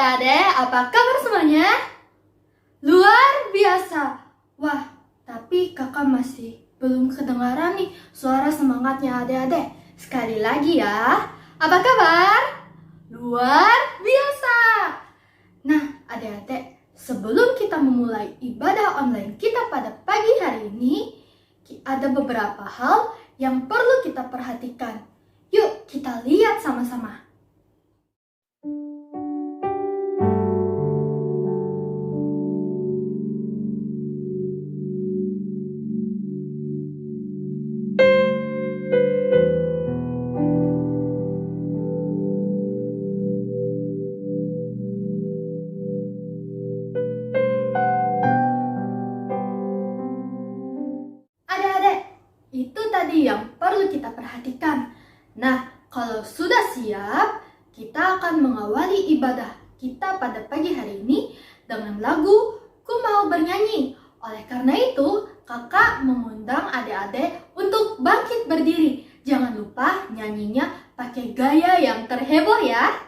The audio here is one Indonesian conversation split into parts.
adik-adik, apa kabar semuanya? Luar biasa. Wah, tapi kakak masih belum kedengaran nih suara semangatnya adik-adik. Sekali lagi ya, apa kabar? Luar biasa. Nah, adik-adik, sebelum kita memulai ibadah online kita pada pagi hari ini, ada beberapa hal yang perlu kita perhatikan. Yuk, kita lihat sama-sama. Itu tadi yang perlu kita perhatikan. Nah, kalau sudah siap, kita akan mengawali ibadah kita pada pagi hari ini dengan lagu Ku Mau Bernyanyi. Oleh karena itu, kakak mengundang adik-adik untuk bangkit berdiri. Jangan lupa nyanyinya pakai gaya yang terheboh ya.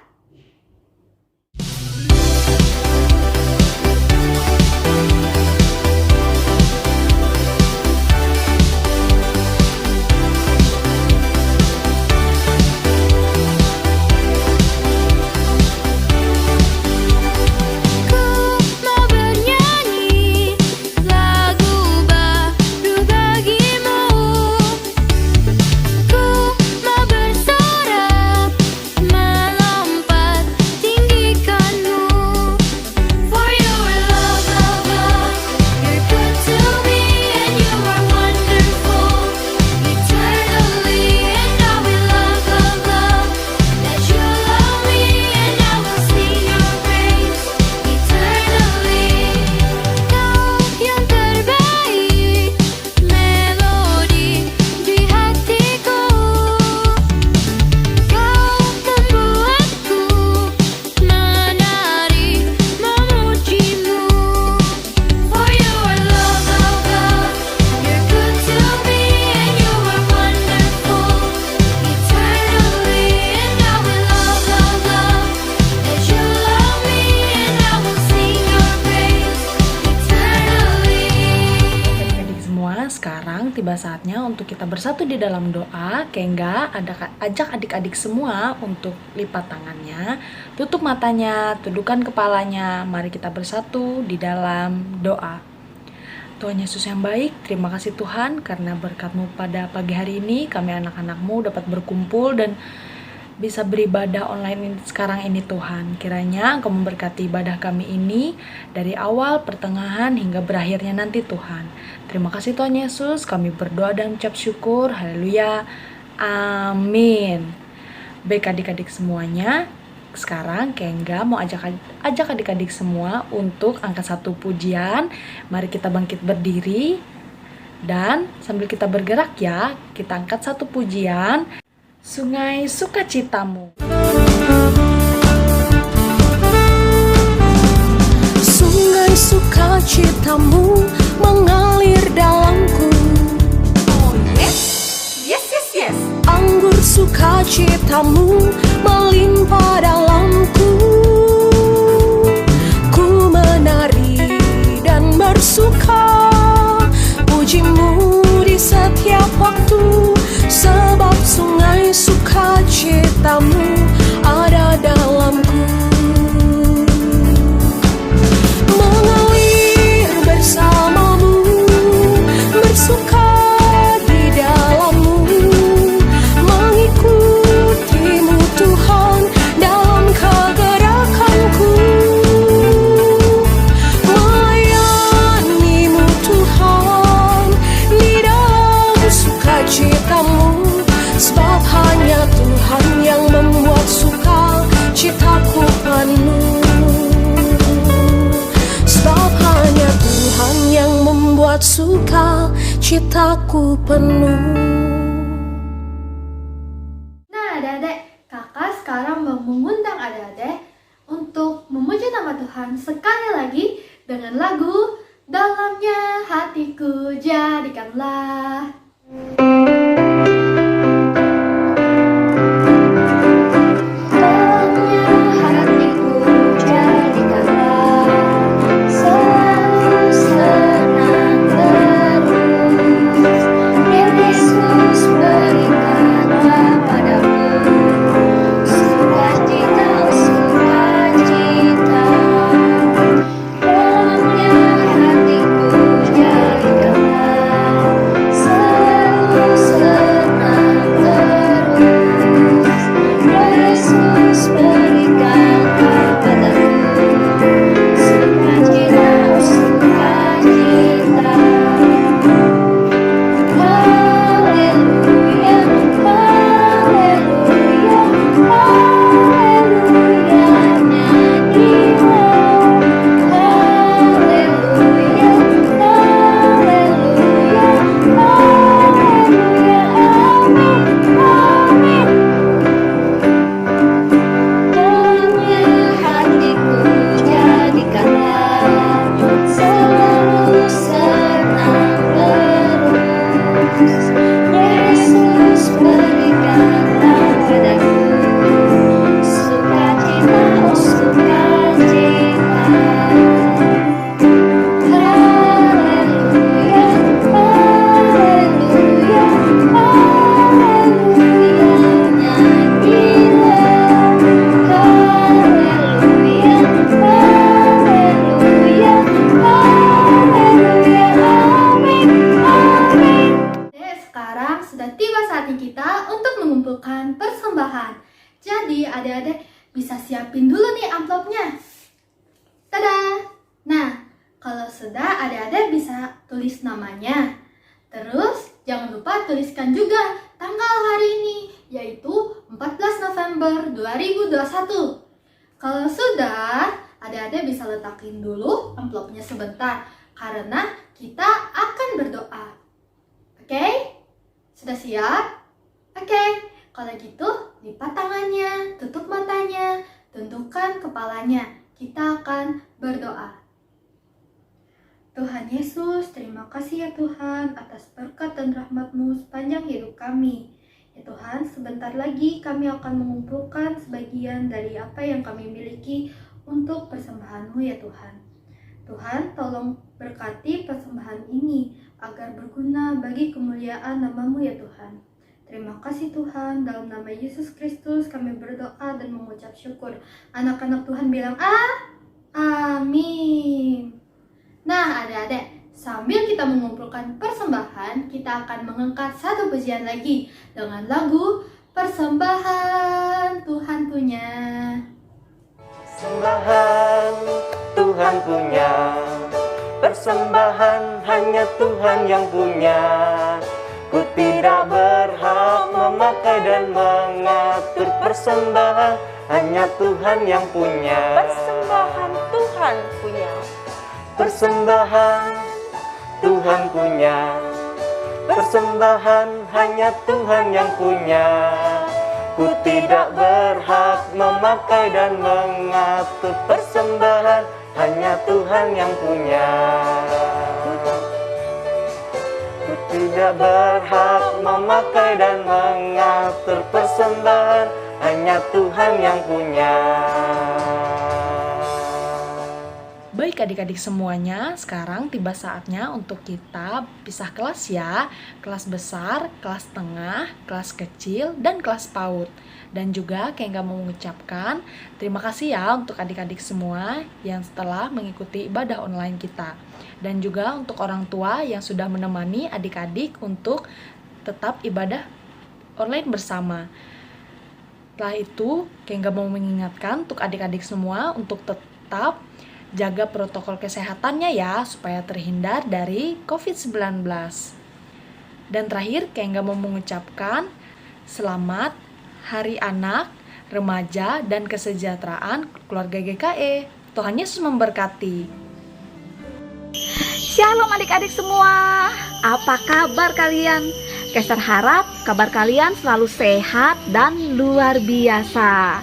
Sekarang tiba saatnya untuk kita bersatu di dalam doa. Kengga ajak adik-adik semua untuk lipat tangannya, tutup matanya, tundukkan kepalanya. Mari kita bersatu di dalam doa. Tuhan Yesus yang baik, terima kasih Tuhan karena berkat-Mu pada pagi hari ini kami anak-anak-Mu dapat berkumpul dan bisa beribadah online sekarang ini Tuhan. Kiranya Engkau memberkati ibadah kami ini dari awal, pertengahan, hingga berakhirnya nanti Tuhan. Terima kasih Tuhan Yesus, kami berdoa dan ucap syukur. Haleluya, amin. Baik adik-adik semuanya, sekarang Kengga mau ajak adik-adik semua untuk angkat satu pujian. Mari kita bangkit berdiri dan sambil kita bergerak ya, kita angkat satu pujian. Sungai Sukacitamu. Sungai sukacitamu mengalir dalamku. Oh yes, yes, yes, yes. Anggur sukacitamu melimpah dalamku. Ku menari dan bersuka, pujimu di setiap waktu. Sebab sungai sukacitamu ada dalamku. Mengalir bersamamu, bersuka di dalammu, mengikutimu Tuhan dalam kegerakanku. Melayanimu Tuhan di dalam sukacitamu. Sebab hanya Tuhan yang membuat sukacitaku penuh. Sebab hanya Tuhan yang membuat sukacitaku penuh. Nah adik-adik, kakak sekarang mau mengundang adik-adik untuk memuji nama Tuhan sekali lagi dengan lagu Dalamnya Hatiku Jadikanlah. Dalamnya hatiku jadikanlah. siapin dulu nih amplopnya. Tada! Nah, kalau sudah adik-adik bisa tulis namanya. Terus jangan lupa tuliskan juga tanggal hari ini, yaitu 14 November 2021. Kalau sudah, adik-adik bisa letakin dulu amplopnya sebentar, karena kita akan berdoa. Oke? Sudah siap? Oke, kalau gitu lipat tangannya, tutup matanya, tundukkan kepalanya. Kita akan berdoa. Tuhan Yesus, terima kasih ya Tuhan atas berkat dan rahmat-Mu sepanjang hidup kami. Ya Tuhan, sebentar lagi kami akan mengumpulkan sebagian dari apa yang kami miliki untuk persembahan-Mu ya Tuhan. Tuhan, tolong berkati persembahan ini agar berguna bagi kemuliaan nama-Mu ya Tuhan. Terima kasih Tuhan, dalam nama Yesus Kristus kami berdoa dan mengucap syukur. Anak-anak Tuhan bilang amin. Nah adik-adik, sambil kita mengumpulkan persembahan, kita akan mengangkat satu pujian lagi dengan lagu Persembahan Tuhan Punya. Persembahan Tuhan punya, persembahan hanya Tuhan yang punya. Ku tidak berhak memakai dan mengatur, persembahan hanya Tuhan yang punya. Persembahan Tuhan punya. Persembahan Tuhan punya, persembahan hanya Tuhan yang punya. Ku tidak berhak memakai dan mengatur, persembahan hanya Tuhan yang punya. Ku tidak berhak memakai dan mengatur, persembahan hanya Tuhan yang punya. Baik adik-adik semuanya, sekarang tiba saatnya untuk kita pisah kelas ya. Kelas besar, kelas tengah, kelas kecil, dan kelas PAUD. Dan juga Kengga mau mengucapkan terima kasih ya untuk adik-adik semua yang setelah mengikuti ibadah online kita. Dan juga untuk orang tua yang sudah menemani adik-adik untuk tetap ibadah online bersama. Setelah itu, Kengga mau mengingatkan untuk adik-adik semua untuk tetap jaga protokol kesehatannya ya, supaya terhindar dari COVID-19. Dan terakhir, Kengga mau mengucapkan selamat Hari Anak, Remaja, dan Kesejahteraan Keluarga GKE. Tuhan Yesus memberkati. Shalom adik-adik semua. Apa kabar kalian? Kester harap kabar kalian selalu sehat dan luar biasa.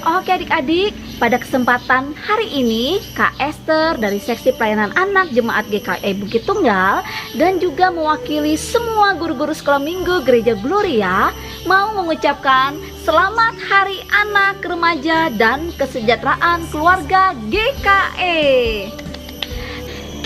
Oke adik-adik, pada kesempatan hari ini Kak Esther dari Seksi Pelayanan Anak Jemaat GKE Bukit Tunggal dan juga mewakili semua guru-guru sekolah minggu Gereja Gloria mau mengucapkan selamat Hari Anak, Remaja, dan Kesejahteraan Keluarga GKE.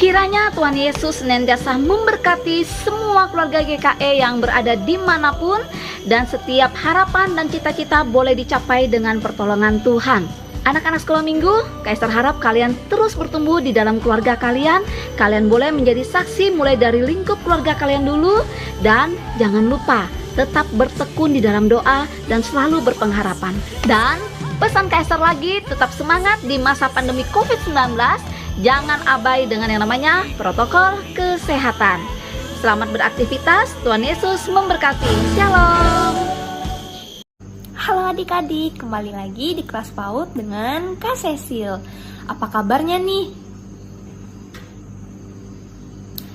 Kiranya Tuhan Yesus senantiasa memberkati semua keluarga GKE yang berada dimanapun, dan setiap harapan dan cita-cita boleh dicapai dengan pertolongan Tuhan. Anak-anak sekolah minggu, Kak Esther harap kalian terus bertumbuh di dalam keluarga kalian. Kalian boleh menjadi saksi mulai dari lingkup keluarga kalian dulu. Dan jangan lupa tetap bertekun di dalam doa dan selalu berpengharapan. Dan pesan Kak Esther lagi, tetap semangat di masa pandemi COVID-19. Jangan abai dengan yang namanya protokol kesehatan. Selamat beraktivitas, Tuhan Yesus memberkati. Shalom. Halo adik-adik, kembali lagi di kelas PAUD dengan Kak Cecil. Apa kabarnya nih?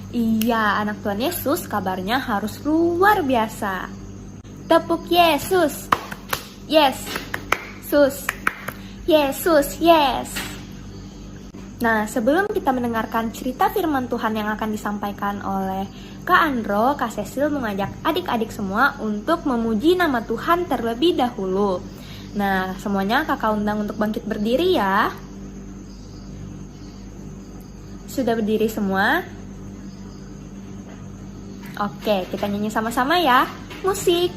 Iya, anak Tuhan Yesus kabarnya harus luar biasa. Tepuk Yesus. Yes. Sus. Yesus, yes. Nah, sebelum kita mendengarkan cerita firman Tuhan yang akan disampaikan oleh Kak Andro, Kak Cecil mengajak adik-adik semua untuk memuji nama Tuhan terlebih dahulu. Nah, semuanya kakak undang untuk bangkit berdiri ya. Sudah berdiri semua? Oke, kita nyanyi sama-sama ya. Musik.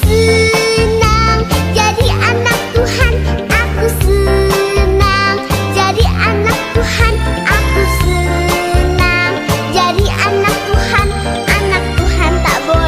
Senang jadi anak Tuhan, aku senang jadi anak Tuhan, aku senang jadi anak Tuhan tak boleh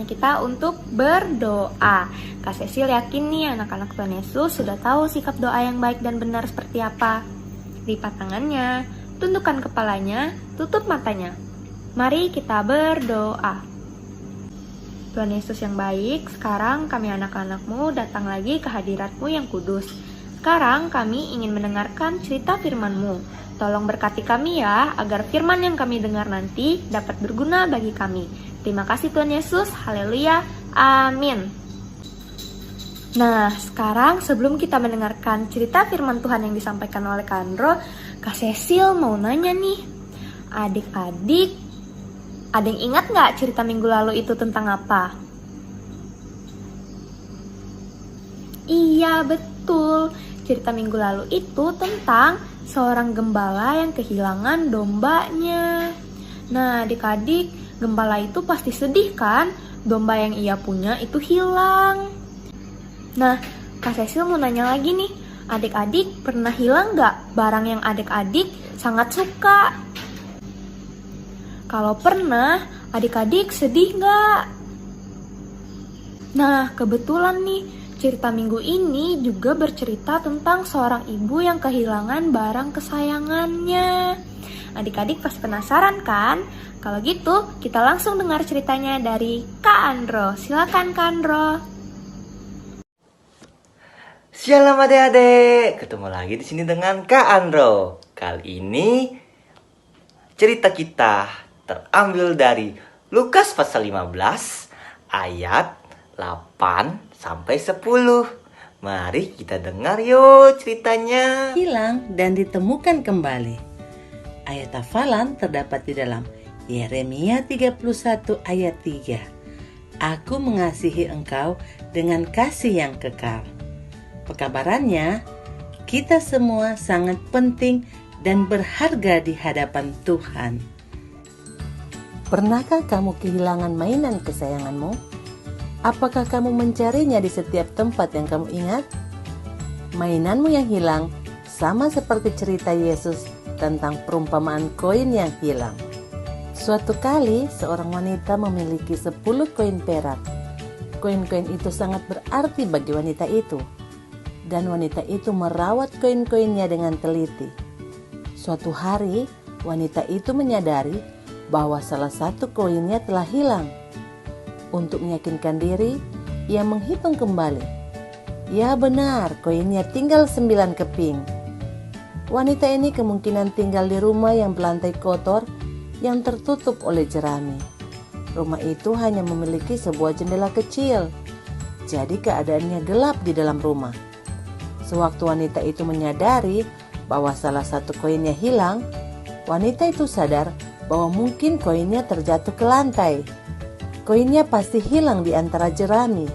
Saatnya kita untuk berdoa. Kak Cecil yakin nih anak-anak Tuhan Yesus sudah tahu sikap doa yang baik dan benar seperti apa. Lipat tangannya, tundukkan kepalanya, tutup matanya. Mari kita berdoa. Tuhan Yesus yang baik, sekarang kami anak-anakmu datang lagi ke hadirat-Mu yang kudus. Sekarang kami ingin mendengarkan cerita firman-Mu. Tolong berkati kami ya, agar firman yang kami dengar nanti dapat berguna bagi kami. Terima kasih Tuhan Yesus, haleluya, amin. Nah, sekarang sebelum kita mendengarkan cerita firman Tuhan yang disampaikan oleh Kak Andro, Kak Cecil mau nanya nih, adik-adik, ada yang ingat nggak cerita minggu lalu itu tentang apa? Iya, betul. Cerita minggu lalu itu tentang seorang gembala yang kehilangan dombanya. Nah, adik-adik, gembala itu pasti sedih kan? Domba yang ia punya itu hilang. Nah, Kak Cecil mau nanya lagi nih, adik-adik pernah hilang nggak barang yang adik-adik sangat suka? Kalau pernah, adik-adik sedih nggak? Nah, kebetulan nih, cerita minggu ini juga bercerita tentang seorang ibu yang kehilangan barang kesayangannya. Adik-adik pasti penasaran kan? Kalau gitu, kita langsung dengar ceritanya dari Kak Andro. Silakan Kak Andro. Shalom adik-adik, ketemu lagi di sini dengan Kak Andro. Kali ini cerita kita terambil dari Lukas pasal 15 ayat 8 sampai 10. Mari kita dengar yuk ceritanya. Hilang dan ditemukan kembali. Ayat hafalan terdapat di dalam Yeremia 31 ayat 3. Aku mengasihi engkau dengan kasih yang kekal. Pekabarannya, kita semua sangat penting dan berharga di hadapan Tuhan. Pernahkah kamu kehilangan mainan kesayanganmu? Apakah kamu mencarinya di setiap tempat yang kamu ingat? Mainanmu yang hilang sama seperti cerita Yesus tentang perumpamaan koin yang hilang. Suatu kali seorang wanita memiliki 10 koin perak. Koin-koin itu sangat berarti bagi wanita itu. Dan wanita itu merawat koin-koinnya dengan teliti. Suatu hari, wanita itu menyadari bahwa salah satu koinnya telah hilang. Untuk meyakinkan diri, ia menghitung kembali. Ya benar, koinnya tinggal 9 keping. Wanita ini kemungkinan tinggal di rumah yang berlantai kotor yang tertutup oleh jerami. Rumah itu hanya memiliki sebuah jendela kecil, jadi keadaannya gelap di dalam rumah. Sewaktu wanita itu menyadari bahwa salah satu koinnya hilang, wanita itu sadar bahwa mungkin koinnya terjatuh ke lantai. Koinnya pasti hilang di antara jerami.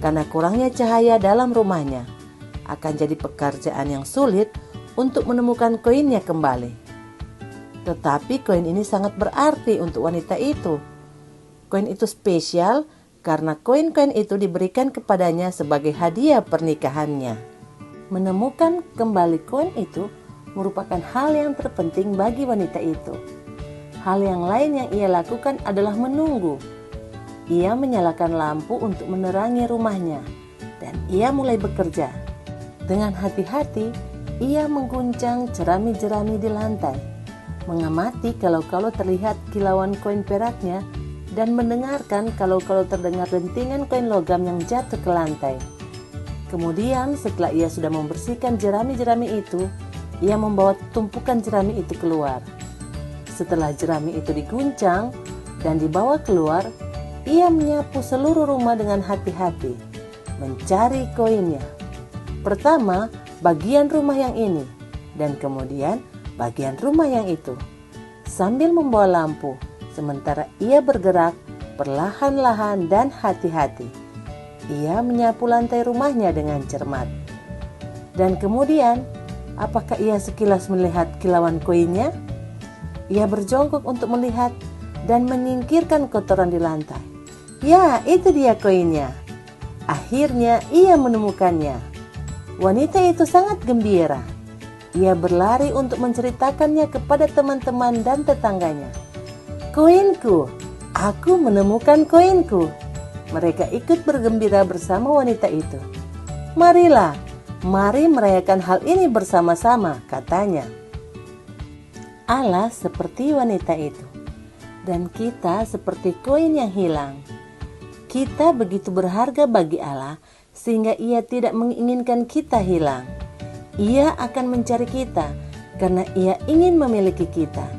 Karena kurangnya cahaya dalam rumahnya, akan jadi pekerjaan yang sulit untuk menemukan koinnya kembali. Tetapi koin ini sangat berarti untuk wanita itu. Koin itu spesial karena koin-koin itu diberikan kepadanya sebagai hadiah pernikahannya. Menemukan kembali koin itu merupakan hal yang terpenting bagi wanita itu. Hal yang lain yang ia lakukan adalah menunggu. Ia menyalakan lampu untuk menerangi rumahnya, dan ia mulai bekerja. Dengan hati-hati, ia mengguncang jerami-jerami di lantai, mengamati kalau-kalau terlihat kilauan koin peraknya, dan mendengarkan kalau-kalau terdengar dentingan koin logam yang jatuh ke lantai. Kemudian setelah ia sudah membersihkan jerami-jerami itu, ia membawa tumpukan jerami itu keluar. Setelah jerami itu diguncang dan dibawa keluar, ia menyapu seluruh rumah dengan hati-hati, mencari koinnya. Pertama, bagian rumah yang ini, dan kemudian bagian rumah yang itu. Sambil membawa lampu, sementara ia bergerak perlahan-lahan dan hati-hati. Ia menyapu lantai rumahnya dengan cermat. Dan kemudian, apakah ia sekilas melihat kilauan koinnya? Ia berjongkok untuk melihat dan menyingkirkan kotoran di lantai. Ya, itu dia koinnya. Akhirnya ia menemukannya. Wanita itu sangat gembira. Ia berlari untuk menceritakannya kepada teman-teman dan tetangganya. Koinku, aku menemukan koinku. Mereka ikut bergembira bersama wanita itu. "Marilah, mari merayakan hal ini bersama-sama," katanya. Allah seperti wanita itu, dan kita seperti koin yang hilang. Kita begitu berharga bagi Allah sehingga Ia tidak menginginkan kita hilang. Ia akan mencari kita karena Ia ingin memiliki kita,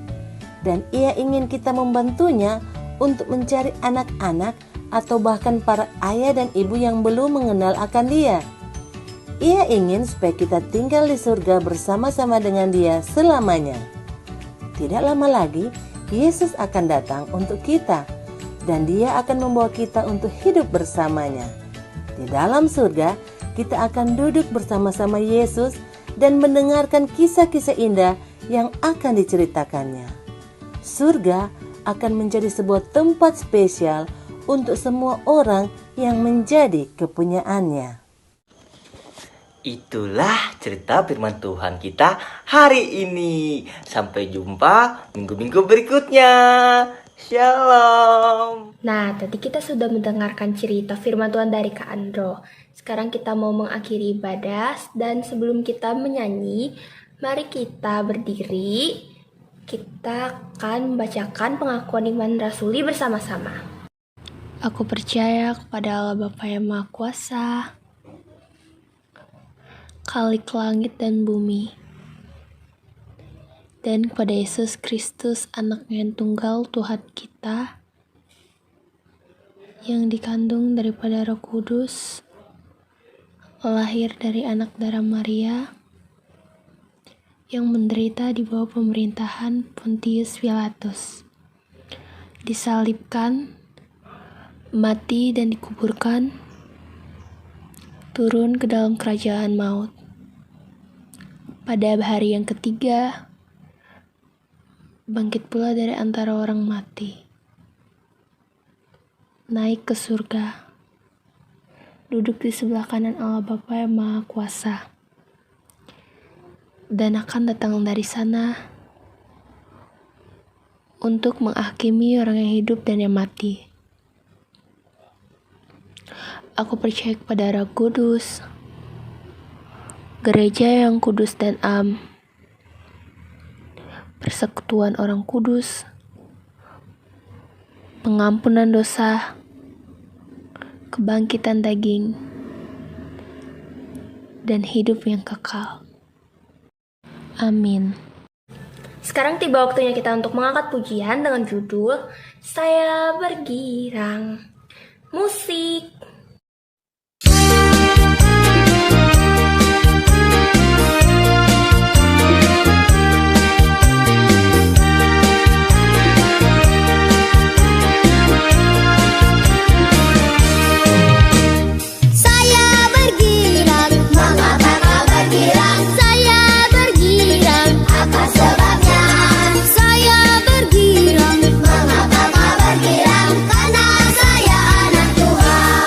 dan Ia ingin kita membantunya untuk mencari anak-anak atau bahkan para ayah dan ibu yang belum mengenal akan Dia. Ia ingin supaya kita tinggal di surga bersama-sama dengan Dia selamanya. Tidak lama lagi, Yesus akan datang untuk kita, dan Dia akan membawa kita untuk hidup bersamanya. Di dalam surga, kita akan duduk bersama-sama Yesus dan mendengarkan kisah-kisah indah yang akan diceritakannya. Surga akan menjadi sebuah tempat spesial untuk semua orang yang menjadi kepunyaannya. Itulah cerita firman Tuhan kita hari ini. Sampai jumpa minggu-minggu berikutnya. Shalom. Nah, tadi kita sudah mendengarkan cerita firman Tuhan dari Kak Andro. Sekarang kita mau mengakhiri ibadah, dan sebelum kita menyanyi, mari kita berdiri. Kita akan membacakan pengakuan iman rasuli bersama-sama. Aku percaya kepada Allah Bapa yang Maha Kuasa, Khalik langit dan bumi, dan kepada Yesus Kristus, Anaknya yang tunggal Tuhan kita, yang dikandung daripada Roh Kudus, lahir dari anak darah Maria, yang menderita di bawah pemerintahan Pontius Pilatus, disalibkan, mati dan dikuburkan, turun ke dalam kerajaan maut. Pada hari yang ketiga, bangkit pula dari antara orang mati, naik ke surga, duduk di sebelah kanan Allah Bapa yang Maha Kuasa, dan akan datang dari sana untuk menghakimi orang yang hidup dan yang mati. Aku percaya kepada Roh Kudus, gereja yang kudus dan am, persekutuan orang kudus, pengampunan dosa, kebangkitan daging, dan hidup yang kekal. Amin. Sekarang tiba waktunya kita untuk mengangkat pujian dengan judul Saya Bergirang. Musik. Karena saya anak Tuhan.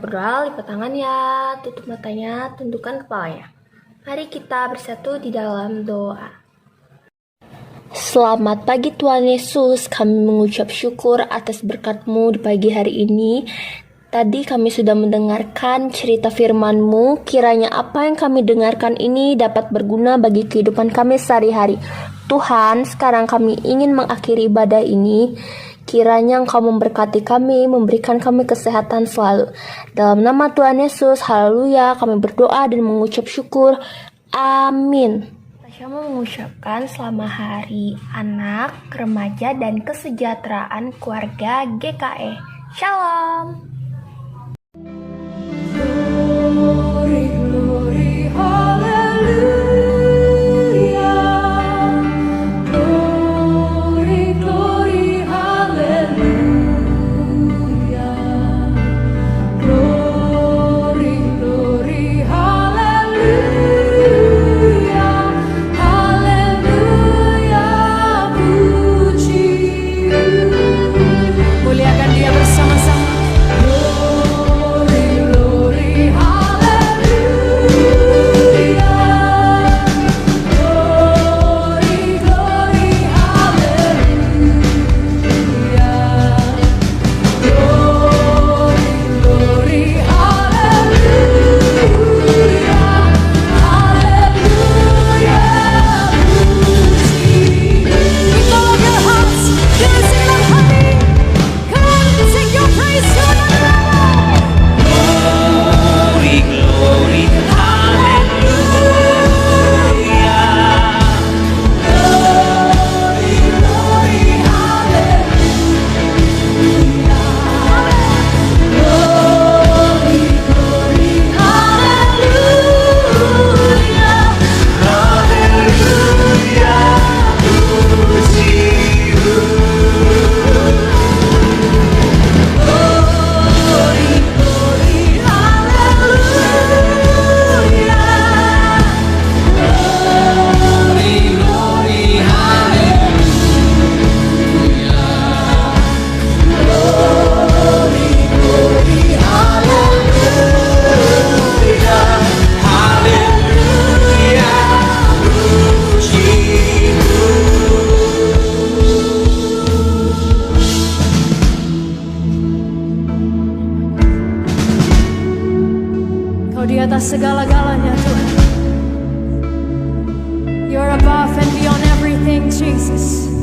berdoa, lipat tangan ya, tutup matanya, tundukkan kepalanya. Mari kita bersatu di dalam doa. Selamat pagi Tuhan Yesus, kami mengucap syukur atas berkat-Mu di pagi hari ini. Tadi kami sudah mendengarkan cerita firman-Mu, kiranya apa yang kami dengarkan ini dapat berguna bagi kehidupan kami sehari-hari. Tuhan, sekarang kami ingin mengakhiri ibadah ini, kiranya Engkau memberkati kami, memberikan kami kesehatan selalu. Dalam nama Tuhan Yesus, haleluya, kami berdoa dan mengucap syukur. Amin. Saya mau mengucapkan selamat hari anak, remaja, dan kesejahteraan keluarga GKE. Shalom. Glory, glory, hallelujah. Glory, glory, hallelujah. Glory, glory, hallelujah. Hallelujah, puji. Muliakan Dia bersama-sama. Glory, glory, hallelujah. Glory, glory, hallelujah. Glory, glory, hallelujah. Hallelujah, puji. With all of your hearts, you sing like honey. Come on, sing your praise to another level. Glory, glory, Kau di atas segala-galanya, Tuhan. You're above and beyond everything, Jesus.